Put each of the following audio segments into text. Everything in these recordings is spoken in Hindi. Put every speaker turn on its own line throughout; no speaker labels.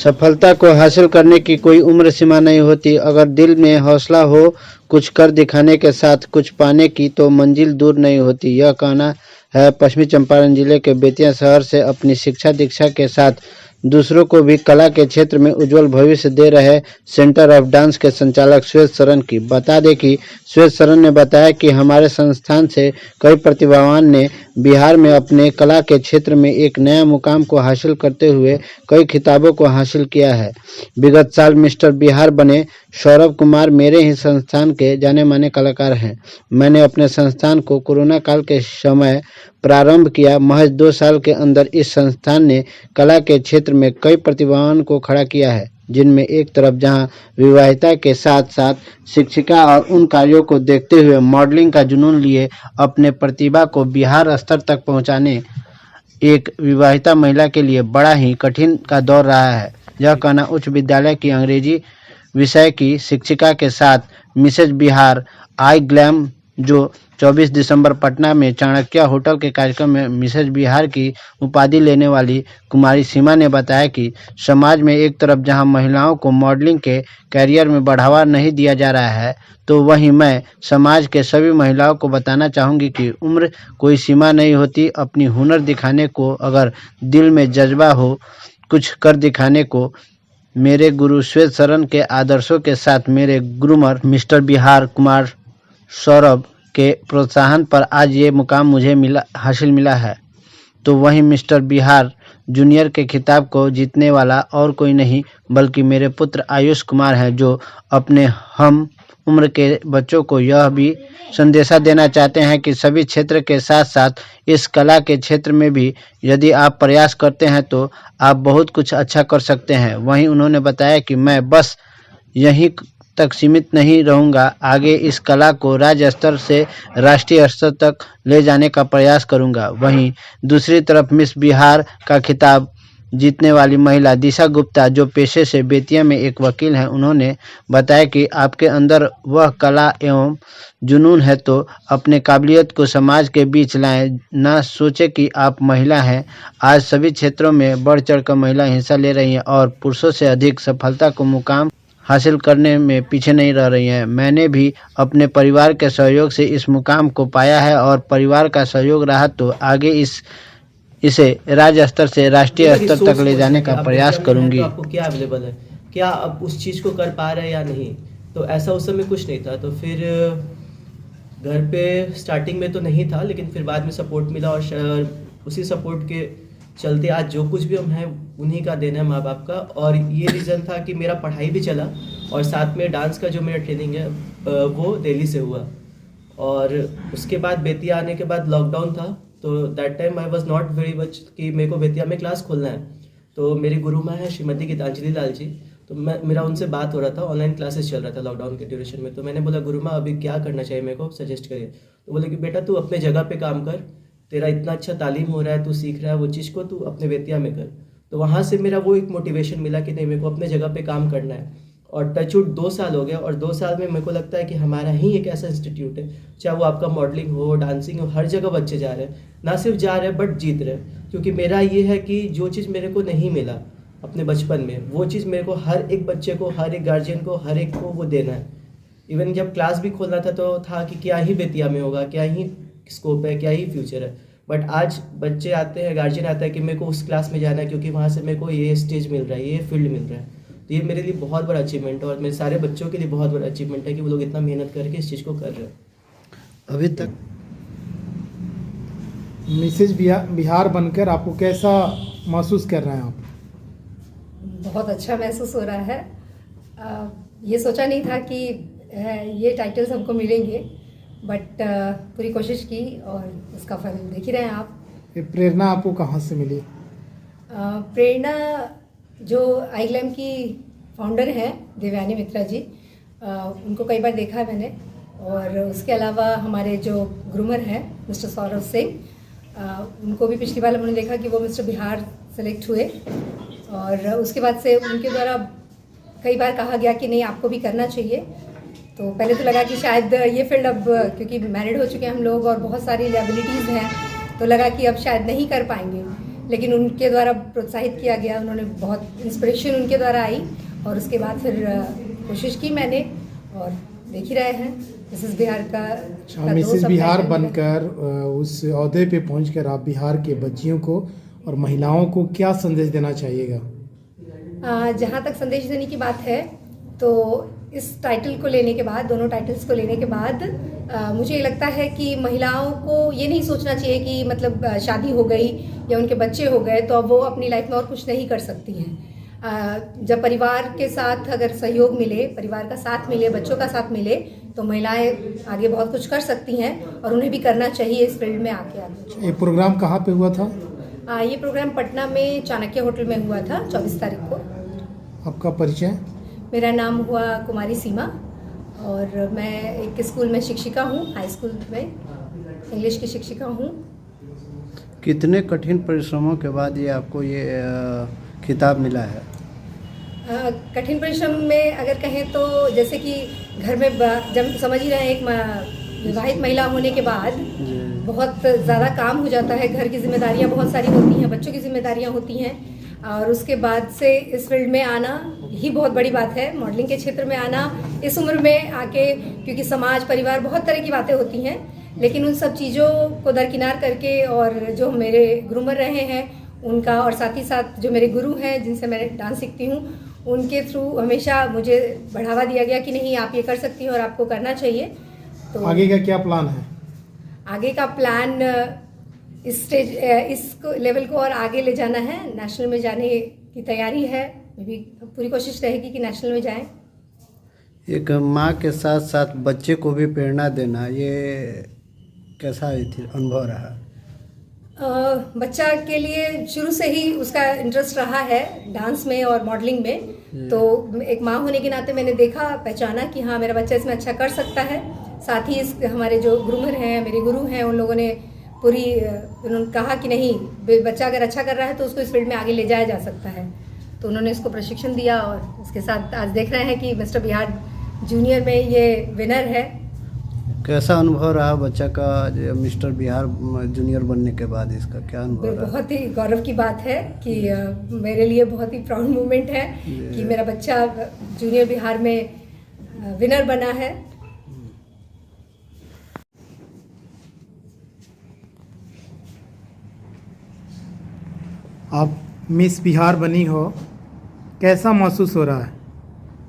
सफलता को हासिल करने की कोई उम्र सीमा नहीं होती। अगर दिल में हौसला हो कुछ कर दिखाने के साथ कुछ पाने की तो मंजिल दूर नहीं होती। यह कहना है पश्चिमी चंपारण जिले के बेतिया शहर से अपनी शिक्षा दीक्षा के साथ दूसरों को भी कला के क्षेत्र में उज्जवल भविष्य दे रहे सेंटर ऑफ डांस के संचालक श्वेत शरण की। बता दें कि श्वेत शरण ने बताया कि हमारे संस्थान से कई प्रतिभावान ने बिहार में अपने कला के क्षेत्र में एक नया मुकाम को हासिल करते हुए कई खिताबों को हासिल किया है। विगत साल मिस्टर बिहार बने सौरभ कुमार मेरे ही संस्थान के जाने माने कलाकार हैं। मैंने अपने संस्थान को कोरोना काल के समय प्रारंभ किया। महज 2 साल के अंदर इस संस्थान ने कला के क्षेत्र में कई प्रतिभावान को खड़ा किया है, जिनमें एक तरफ जहां विवाहिता के साथ साथ शिक्षिका और उन कार्यों को देखते हुए मॉडलिंग का जुनून लिए अपने प्रतिभा को बिहार स्तर तक पहुंचाने एक विवाहिता महिला के लिए बड़ा ही कठिन का दौर रहा है। यह कहना उच्च विद्यालय की अंग्रेजी विषय की शिक्षिका के साथ मिसेज बिहार आई ग्लैम जो 24 दिसंबर पटना में चाणक्य होटल के कार्यक्रम में मिसेज बिहार की उपाधि लेने वाली कुमारी सीमा ने बताया कि समाज में एक तरफ जहां महिलाओं को मॉडलिंग के कैरियर में बढ़ावा नहीं दिया जा रहा है, तो वहीं मैं समाज के सभी महिलाओं को बताना चाहूँगी कि उम्र कोई सीमा नहीं होती। अपनी हुनर दिखाने को अगर दिल में जज्बा हो कुछ कर दिखाने को, मेरे गुरु श्वेत शरण के आदर्शों के साथ मेरे गुरुमर मिस्टर बिहार कुमार सौरभ के प्रोत्साहन पर आज ये मुकाम मुझे हासिल मिला है। तो वहीं मिस्टर बिहार जूनियर के खिताब को जीतने वाला और कोई नहीं बल्कि मेरे पुत्र आयुष कुमार हैं, जो अपने हम उम्र के बच्चों को यह भी संदेशा देना चाहते हैं कि सभी क्षेत्र के साथ साथ इस कला के क्षेत्र में भी यदि आप प्रयास करते हैं तो आप बहुत कुछ अच्छा कर सकते हैं। वहीं उन्होंने बताया कि मैं बस यहीं तक सीमित नहीं रहूंगा, आगे इस कला को राज्य स्तर से राष्ट्रीय स्तर तक ले जाने का प्रयास करूंगा। वहीं दूसरी तरफ मिस बिहार का खिताब जीतने वाली महिला दिशा गुप्ता, जो पेशे से बेतिया में एक वकील हैं, उन्होंने बताया कि आपके अंदर वह कला एवं जुनून है तो अपने काबिलियत को समाज के बीच लाएं। ना सोचे कि आप महिला हैं। आज सभी क्षेत्रों में बढ़ चढ़कर महिला हिस्सा ले रही हैं और पुरुषों से अधिक सफलता को मुकाम हासिल करने में पीछे नहीं रह रही हैं। मैंने भी अपने परिवार के सहयोग से इस मुकाम को पाया है और परिवार का सहयोग रहा तो आगे इसे राज्य स्तर से राष्ट्रीय स्तर तक ले जाने का प्रयास करूंगी।
तो आपको क्या अवेलेबल है, क्या आप उस चीज़ को कर पा रहे हैं या नहीं? तो ऐसा उस समय कुछ नहीं था। तो फिर घर पे स्टार्टिंग में तो नहीं था, लेकिन फिर बाद में सपोर्ट मिला और उसी सपोर्ट के चलते आज जो कुछ भी हम हैं उन्हीं का देना है, माँ बाप का। और ये रीज़न था कि मेरा पढ़ाई भी चला और साथ में डांस का जो मेरा ट्रेनिंग है वो दिल्ली से हुआ। और उसके बाद बेतिया आने के बाद लॉकडाउन था, तो that time I was not very much कि मेरे को बेतिया में क्लास खोलना है। तो मेरी गुरु माँ है श्रीमती गीतांजलि लाल जी, तो मेरा उनसे बात हो रहा था, ऑनलाइन क्लासेस चल रहा था लॉकडाउन के ड्यूरेशन में। तो मैंने बोला गुरु माँ अभी क्या करना चाहिए, मेरे को सजेस्ट करिए। तो बोले कि बेटा तू अपने जगह पे काम कर, तेरा इतना अच्छा तालीम हो रहा है, तू सीख रहा है वो चीज़ को, तू अपने बेतिया में कर। तो वहाँ से मेरा वो एक मोटिवेशन मिला कि नहीं मेरे को अपने जगह पे काम करना है। और टचवुड 2 साल हो गया और 2 साल में मेरे को लगता है कि हमारा ही एक ऐसा इंस्टीट्यूट है, चाहे वो आपका मॉडलिंग हो, डांसिंग हो, हर जगह बच्चे जा रहे हैं, ना सिर्फ जा रहे हैं बट जीत रहे हैं। क्योंकि मेरा ये है कि जो चीज़ मेरे को नहीं मिला अपने बचपन में, वो चीज़ मेरे को हर एक बच्चे को, हर एक गार्जियन को, हर एक को वो देना है। इवन जब क्लास भी खोलना था तो था कि क्या ही बेतिया में होगा, क्या ही स्कोप है, क्या ही फ्यूचर है। बट आज बच्चे आते हैं, गार्जियन आता है कि मेरे को उस क्लास में जाना है क्योंकि वहाँ से मेरे को ये स्टेज मिल रहा है, ये फील्ड मिल रहा है। तो ये मेरे लिए बहुत बड़ा अचीवमेंट है और मेरे सारे बच्चों के लिए बहुत बड़ा अचीवमेंट है कि वो लोग इतना मेहनत करके इस चीज़ को कर रहे हैं।
अभी तक
मिसेज बिहार बनकर आपको कैसा महसूस कर रहे हैं आप?
बहुत अच्छा महसूस हो रहा है। ये सोचा नहीं था कि ये टाइटल्स हमको मिलेंगे, बट पूरी कोशिश की और उसका फल देख ही रहे हैं आप।
ये प्रेरणा आपको कहाँ से मिली?
प्रेरणा जो आई ग्लैम की फाउंडर हैं देवयानी मित्रा जी, उनको कई बार देखा है मैंने। और उसके अलावा हमारे जो ग्रूमर हैं मिस्टर सौरभ सिंह, उनको भी पिछली बार हमने देखा कि वो मिस्टर बिहार सेलेक्ट हुए और उसके बाद से उनके द्वारा कई बार कहा गया कि नहीं आपको भी करना चाहिए। तो पहले तो लगा कि शायद ये फील्ड अब, क्योंकि मैरिड हो चुके हैं हम लोग और बहुत सारी लायबिलिटीज़ हैं, तो लगा कि अब शायद नहीं कर पाएंगे। लेकिन उनके द्वारा प्रोत्साहित किया गया, उन्होंने बहुत इंस्पिरेशन उनके द्वारा आई और उसके बाद फिर कोशिश की मैंने और देख ही रहे हैं मिसेस बिहार का
मिसेस बिहार बनकर उस ओहदे पे पहुंचकर आप बिहार के बच्चियों को और महिलाओं को क्या संदेश देना चाहिएगा?
जहाँ तक संदेश देने की बात है तो इस टाइटल को लेने के बाद, दोनों टाइटल्स को लेने के बाद मुझे ये लगता है कि महिलाओं को ये नहीं सोचना चाहिए कि मतलब शादी हो गई या उनके बच्चे हो गए तो अब वो अपनी लाइफ में और कुछ नहीं कर सकती हैं। जब परिवार के साथ अगर सहयोग मिले, परिवार का साथ मिले, बच्चों का साथ मिले तो महिलाएं आगे बहुत कुछ कर सकती हैं और उन्हें भी करना चाहिए इस फील्ड में आगे।
ये प्रोग्राम कहाँ पे हुआ था?
ये प्रोग्राम पटना में चाणक्य होटल में हुआ था 24 तारीख को।
आपका परिचय?
मेरा नाम हुआ कुमारी सीमा और मैं एक स्कूल में शिक्षिका हूँ, हाई स्कूल में इंग्लिश की शिक्षिका हूँ।
कितने कठिन परिश्रमों के बाद ये आपको ये खिताब मिला है?
कठिन परिश्रम में अगर कहें तो जैसे कि घर में जब समझ ही रहे हैं, एक विवाहित महिला होने के बाद बहुत ज़्यादा काम हो जाता है, घर की जिम्मेदारियां बहुत सारी होती हैं, बच्चों की जिम्मेदारियां होती हैं और उसके बाद से इस फील्ड में आना ही बहुत बड़ी बात है। मॉडलिंग के क्षेत्र में आना इस उम्र में आके, क्योंकि समाज परिवार बहुत तरह की बातें होती हैं, लेकिन उन सब चीज़ों को दरकिनार करके और जो मेरे ग्रूमर रहे हैं उनका और साथ ही साथ जो मेरे गुरु हैं जिनसे मैं डांस सीखती हूँ उनके थ्रू हमेशा मुझे बढ़ावा दिया गया कि नहीं आप ये कर सकती हैं और आपको करना चाहिए। तो
आगे का क्या प्लान है?
आगे का प्लान इस लेवल को और आगे ले जाना है, नेशनल में जाने की तैयारी है, मेरी पूरी कोशिश रहेगी कि नेशनल में जाएं।
एक माँ के साथ साथ बच्चे को भी प्रेरणा देना, ये कैसा अनुभव रहा?
बच्चा के लिए शुरू से ही उसका इंटरेस्ट रहा है डांस में और मॉडलिंग में, तो एक माँ होने के नाते मैंने देखा, पहचाना कि हाँ मेरा बच्चा इसमें अच्छा कर सकता है। साथ ही हमारे जो ग्रूमर हैं, मेरे गुरु हैं, उन लोगों ने उन्होंने कहा कि नहीं बच्चा अगर अच्छा कर रहा है तो उसको इस फील्ड में आगे ले जाया जा सकता है, तो उन्होंने इसको प्रशिक्षण दिया और उसके साथ आज देख रहे हैं कि मिस्टर बिहार जूनियर में ये विनर है।
कैसा अनुभव रहा बच्चा का मिस्टर बिहार जूनियर बनने के बाद? इसका क्या अनुभव रहा?
बहुत ही गौरव की बात है कि मेरे लिए बहुत ही प्राउड मोमेंट है कि मेरा बच्चा जूनियर बिहार में विनर बना है।
आप मिस बिहार बनी हो, कैसा महसूस हो रहा है?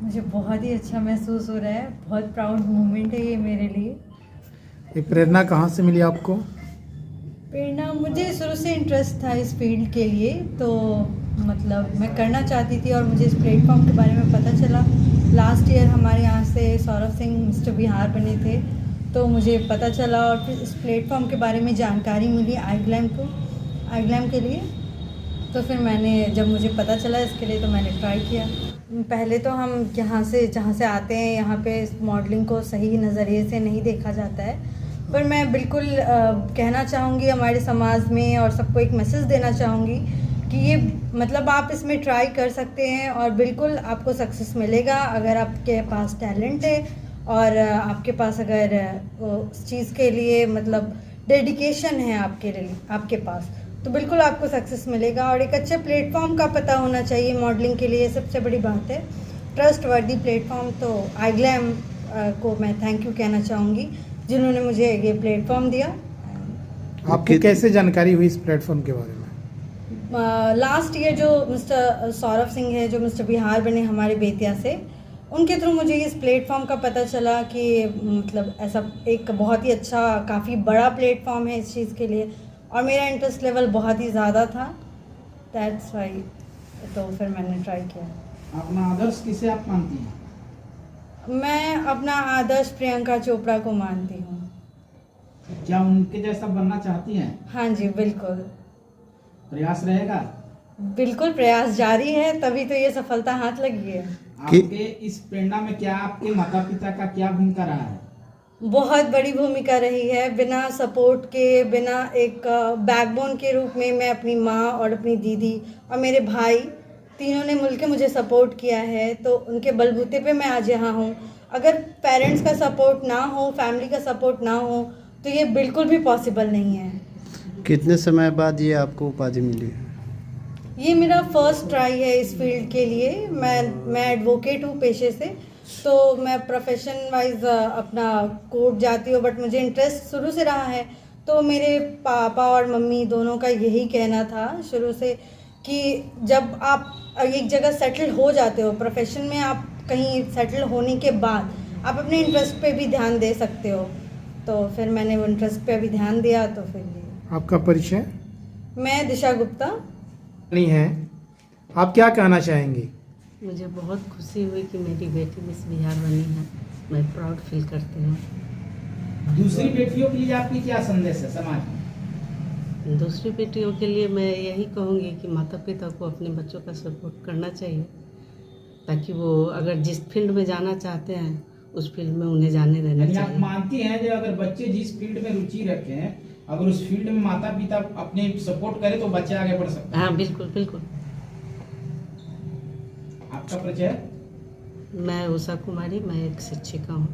मुझे बहुत ही अच्छा महसूस हो रहा है, बहुत प्राउड मोमेंट है ये मेरे लिए।
ये प्रेरणा कहाँ से मिली आपको?
प्रेरणा, मुझे शुरू से इंटरेस्ट था इस फील्ड के लिए, तो मतलब मैं करना चाहती थी और मुझे इस प्लेटफॉर्म के बारे में पता चला। लास्ट ईयर हमारे यहाँ से सौरभ सिंह मिस्टर बिहार बने थे, तो मुझे पता चला और फिर इस प्लेटफॉर्म के बारे में जानकारी मिली आईग्लैम के लिए। तो फिर मैंने जब मुझे पता चला इसके लिए तो मैंने ट्राई किया। पहले तो हम जहाँ से आते हैं यहाँ पे मॉडलिंग को सही नज़रिए से नहीं देखा जाता है, पर मैं बिल्कुल कहना चाहूँगी हमारे समाज में और सबको एक मैसेज देना चाहूँगी कि ये मतलब आप इसमें ट्राई कर सकते हैं और बिल्कुल आपको सक्सेस मिलेगा अगर आपके पास टैलेंट है और आपके पास अगर उस चीज़ के लिए मतलब डेडिकेशन है आपके पास, तो बिल्कुल आपको सक्सेस मिलेगा। और एक अच्छे प्लेटफॉर्म का पता होना चाहिए मॉडलिंग के लिए, सबसे बड़ी बात है ट्रस्ट वर्दी प्लेटफॉर्म। तो आईग्लैम को मैं थैंक यू कहना चाहूँगी जिन्होंने मुझे ये प्लेटफॉर्म दिया।
आपको कैसे जानकारी हुई इस प्लेटफॉर्म के बारे में?
लास्ट ईयर जो मिस्टर सौरभ सिंह है, जो मिस्टर बिहार बने हमारे बेतिया से, उनके थ्रू मुझे इस प्लेटफॉर्म का पता चला कि मतलब ऐसा एक बहुत ही अच्छा काफ़ी बड़ा प्लेटफॉर्म है इस चीज़ के लिए, और मेरा इंटरेस्ट लेवल बहुत ही ज़्यादा था, दैट्स वाई। तो फिर मैंने ट्राई किया।
अपना आदर्श किसे आप मानती हैं?
मैं अपना आदर्श प्रियंका चोपड़ा को मानती हूँ।
क्या उनके जैसा बनना चाहती हैं?
हाँ जी, बिल्कुल।
प्रयास रहेगा?
बिल्कुल प्रयास जारी है, तभी तो ये सफलता हाथ लगी है।
आपके इस प्रेरणा में क्या आपके माता पिता का क्या भूमिका रहा है?
बहुत बड़ी भूमिका रही है। बिना सपोर्ट के, बिना एक बैकबोन के रूप में मैं अपनी माँ और अपनी दीदी और मेरे भाई तीनों ने मिलकर मुझे सपोर्ट किया है, तो उनके बलबूते पे मैं आज यहाँ हूँ। अगर पेरेंट्स का सपोर्ट ना हो, फैमिली का सपोर्ट ना हो, तो ये बिल्कुल भी पॉसिबल नहीं है।
कितने समय बाद ये आपको उपाधि मिली है?
ये मेरा फर्स्ट ट्राई है इस फील्ड के लिए। मैं एडवोकेट हूँ पेशे से, तो मैं प्रोफेशन वाइज अपना कोर्ट जाती हूँ, बट मुझे इंटरेस्ट शुरू से रहा है। तो मेरे पापा और मम्मी दोनों का यही कहना था शुरू से कि जब आप एक जगह सेटल हो जाते हो प्रोफेशन में, आप कहीं सेटल होने के बाद आप अपने इंटरेस्ट पे भी ध्यान दे सकते हो। तो फिर मैंने वो इंटरेस्ट पे अभी ध्यान दिया। तो फिर
आपका परिचय?
मैं दिशा गुप्ता।
नहीं है, आप क्या कहना चाहेंगी?
मुझे बहुत खुशी हुई कि मेरी बेटी मिस बिहार बनी है। मैं प्राउड फील करती हूँ।
दूसरी बेटियों के लिए आपकी क्या संदेश है समाज में?
दूसरी बेटियों के लिए मैं यही कहूँगी कि माता पिता को अपने बच्चों का सपोर्ट करना चाहिए, ताकि वो अगर जिस फील्ड में जाना चाहते हैं उस फील्ड में उन्हें जाने देना
यानी आप
चाहिए।
मानती हैं जो अगर बच्चे जिस फील्ड में रुचि रखते हैं, अगर उस फील्ड में माता पिता अपने सपोर्ट करे तो बच्चे आगे बढ़ सकते हैं?
हाँ, बिल्कुल बिल्कुल।
आपका परिचय?
मैं उषा कुमारी, मैं एक शिक्षिका हूँ।